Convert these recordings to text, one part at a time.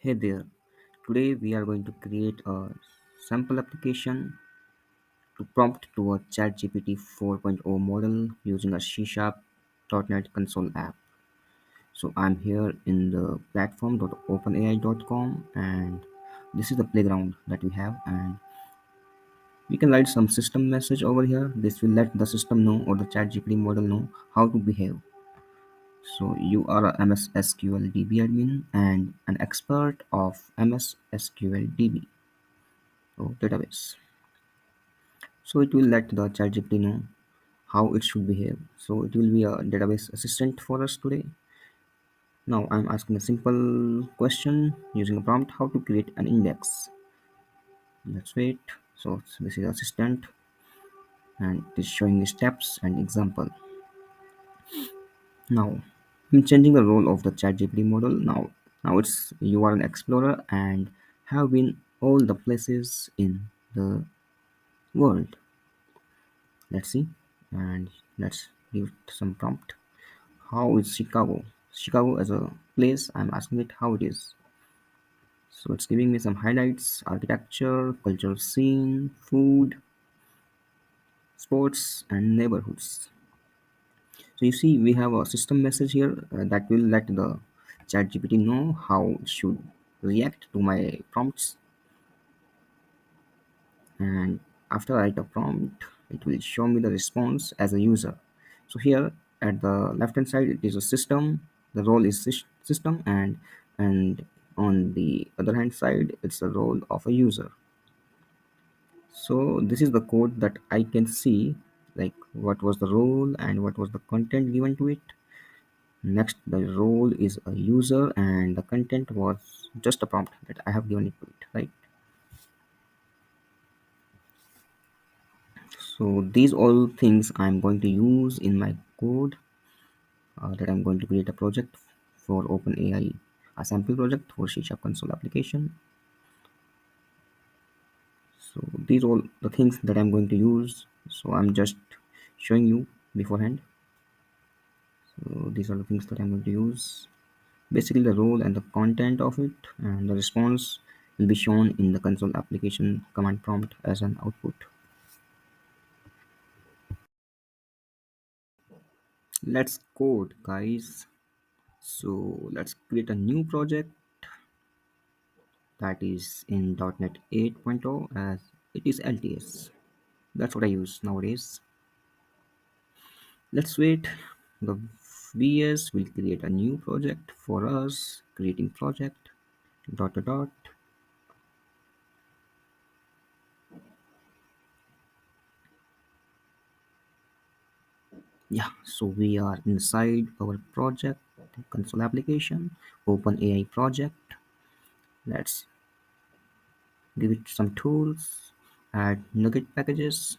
Hey there, today we are going to create a sample application to prompt to a ChatGPT 4.0 model using a C#.NET console app. So I'm here in the platform.openai.com and this is the playground that we have, and we can write some system message over here. This will let the system know or the ChatGPT model know how to behave. So you are a MS SQL DB admin and an expert of MS SQL DB or database. So it will let the ChatGPT know how it should behave. So it will be a database assistant for us today. Now I'm asking a simple question using a prompt how to create an index. Let's wait. So this is assistant and it is showing the steps and example. Now I'm changing the role of the ChatGPT model. Now it's you are an explorer and have been all the places in the world. Let's see and let's give it some prompt. How is Chicago? Chicago as a place, I'm asking it how it is. So it's giving me some highlights, architecture, cultural scene, food, sports, and neighborhoods. So you see, we have a system message here that will let the ChatGPT know how it should react to my prompts. And after I write a prompt, it will show me the response as a user. So here at the left hand side, it is a system. The role is system, and on the other hand side, it's the role of a user. So this is the code that I can see, like what was the role and what was the content given to it. Next, the role is a user, and the content was just a prompt that I have given it to it, right? So these all things I'm going to use in my code that I'm going to create a project for OpenAI, a sample project for C# console application. So these all the things that I'm going to use. So I'm just showing you beforehand. So these are the things that I'm going to use. Basically the role and the content of it, and the response will be shown in the console application command prompt as an output. Let's code, guys. So let's create a new project that is in .NET 8.0 as it is LTS. That's what I use nowadays. Let's wait. The VS will create a new project for us. Creating project dot dot dot. Yeah, so we are inside our project console application, OpenAI project. Let's give it some tools, add nugget packages.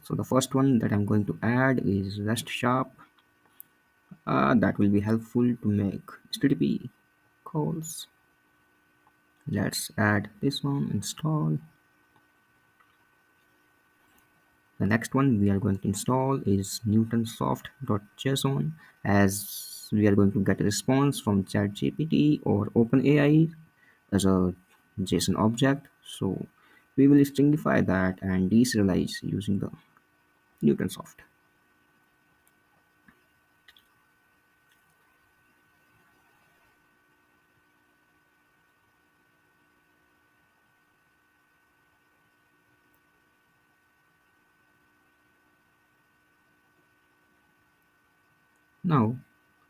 So the first one that I'm going to add is REST Sharp. That will be helpful to make HTTP calls. Let's add this one, install. The next one we are going to install is newtonsoft.json, as we are going to get a response from ChatGPT or OpenAI as a JSON object. So we will stringify that and deserialize using the Newtonsoft. Now,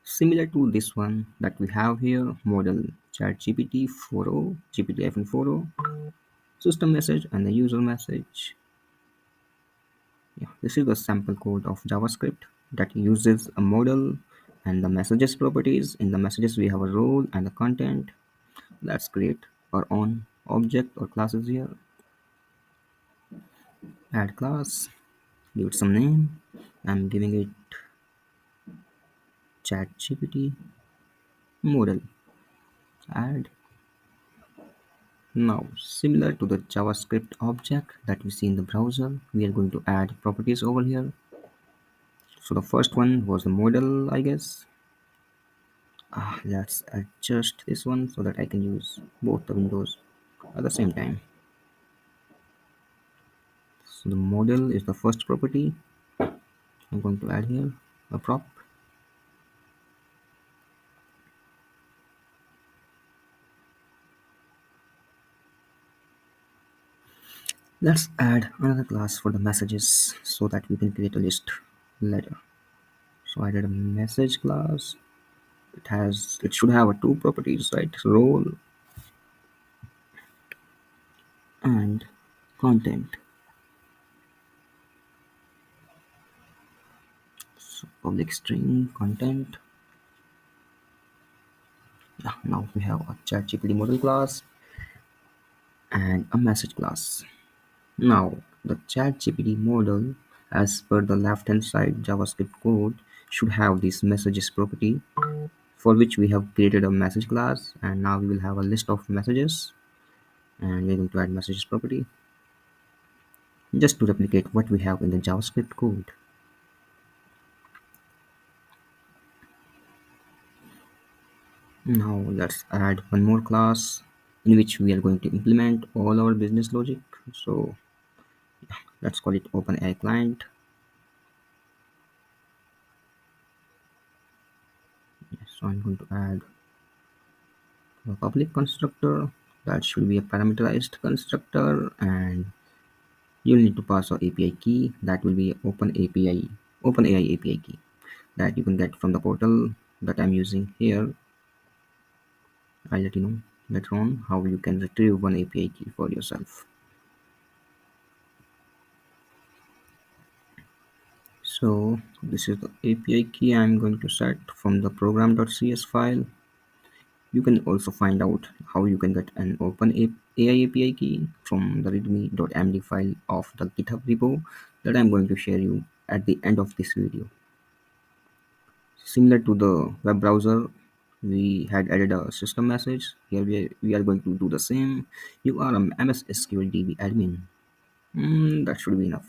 similar to this one that we have here, model ChatGPT 4.0, GPT-4.0, system message and the user message. Yeah, this is the sample code of JavaScript that uses a model and the messages properties. In the messages, we have a role and the content. Let's create our own object or classes here. Add class, give it some name. I'm giving it ChatGPT model. Add. Now, similar to the JavaScript object that we see in the browser, we are going to add properties over here. So the first one was the model, I guess. Let's adjust this one so that I can use both the windows at the same time. So the model is the first property. I'm going to add here a prop. Let's add another class for the messages so that we can create a list later. So I did a message class. It should have a two properties, right? Role and content. So public string content. Yeah, now we have a ChatGPT model class and a message class. Now the ChatGPT model, as per the left hand side JavaScript code, should have this messages property, for which we have created a message class, and now we will have a list of messages, and we're going to add messages property just to replicate what we have in the JavaScript code. Now let's add one more class in which we are going to implement all our business logic. So let's call it OpenAI client. So I'm going to add a public constructor that should be a parameterized constructor, and you'll need to pass a API key that will be OpenAI API key that you can get from the portal that I'm using here. I'll let you know later on how you can retrieve one API key for yourself. So this is the API key I'm going to set from the program.cs file. You can also find out how you can get an AI API key from the readme.md file of the GitHub repo that I'm going to share you at the end of this video. Similar to the web browser, we had added a system message. Here we are going to do the same. You are a MS SQL DB admin. That should be enough.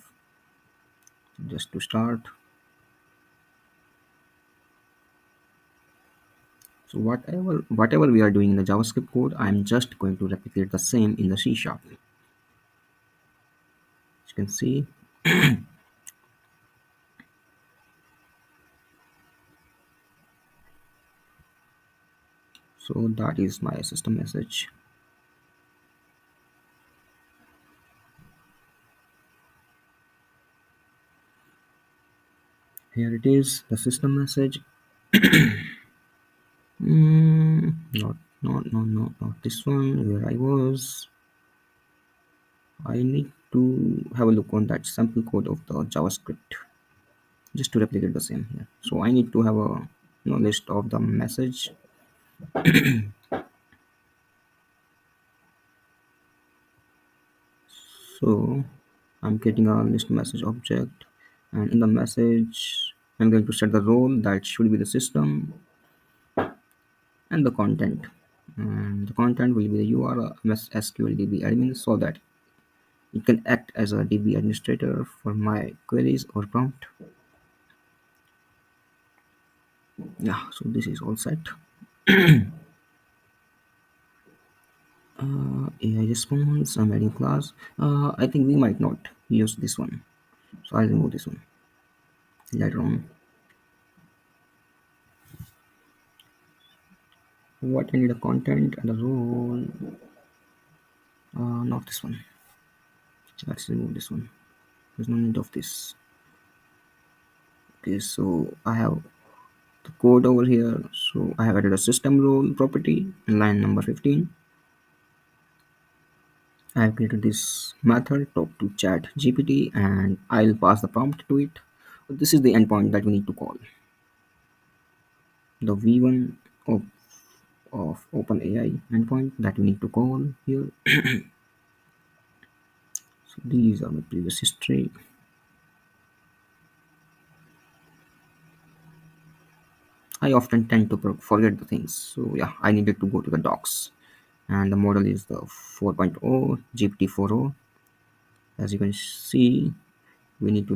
Just to start. So whatever we are doing in the JavaScript code, I'm just going to replicate the same in the C sharp. As you can see, so that is my system message. Here it is, the system message. Not this one where I was. I need to have a look on that sample code of the JavaScript just to replicate the same here. So I need to have a list of the message. So I'm getting a list message object, and in the message I'm going to set the role that should be the system, and the content. And the content will be the URL SQL DB admin so that it can act as a DB administrator for my queries or prompt. Yeah, so this is all set. AI response, I'm adding class. I think we might not use this one, so I'll remove this one later on. What I need a content and a role. Not this one. Let's remove this one. There's no need of this. Okay, so I have the code over here. So I have added a system role property in line number 15. I have created this method talk to chat GPT, and I'll pass the prompt to it. This is the endpoint that we need to call. The V1 of OpenAI endpoint that we need to call here. So these are my previous history. I often tend to forget the things. So yeah, I needed to go to the docs, and the model is the 4.0 GPT 4.0. As you can see, we need to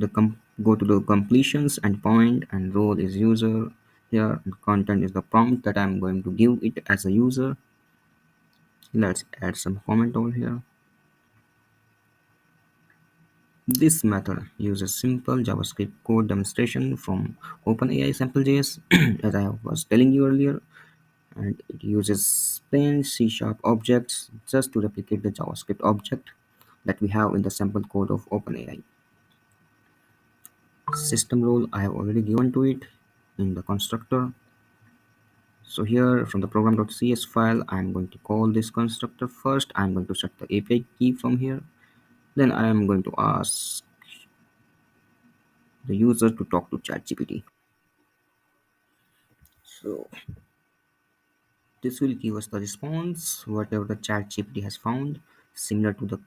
go to the completions endpoint, and role is user. Here the content is the prompt that I'm going to give it as a user. Let's add some comment over here. This method uses simple JavaScript code demonstration from OpenAI sample.js as I was telling you earlier, and it uses plain C sharp objects just to replicate the JavaScript object that we have in the sample code of OpenAI. System role I have already given to it in the constructor. So here from the program.cs file, I'm going to call this constructor first. I'm going to set the API key from here. Then I am going to ask the user to talk to ChatGPT. So this will give us the response, whatever the ChatGPT has found, similar to the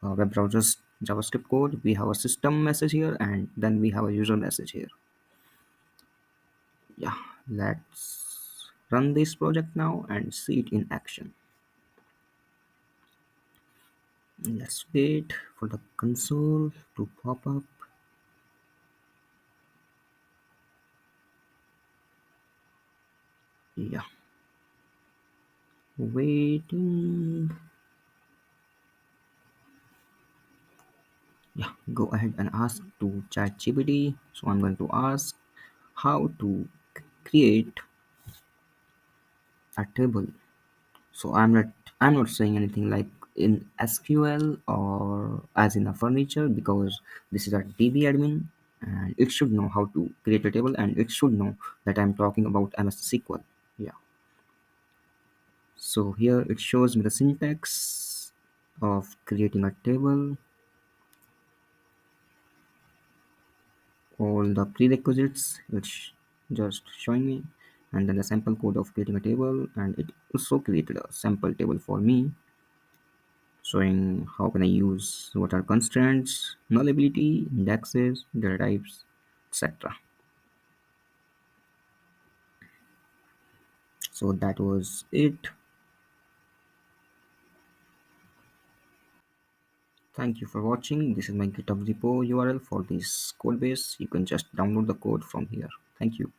web browser's JavaScript code. We have a system message here, and then we have a user message here. Yeah, let's run this project now and see it in action. Let's wait for the console to pop up. Yeah, waiting. Yeah, go ahead and ask to ChatGPT. So I'm going to ask how to create a table. So I'm not saying anything like in SQL or as in a furniture, because this is a DB admin and it should know how to create a table, and it should know that I'm talking about MS SQL. Yeah. So here it shows me the syntax of creating a table, all the prerequisites which just showing me, and then the sample code of creating a table, and it also created a sample table for me showing how can I use, what are constraints, nullability, indexes, data types, etc. So that was it. Thank you for watching. This is my GitHub repo URL for this code base. You can just download the code from here. Thank you.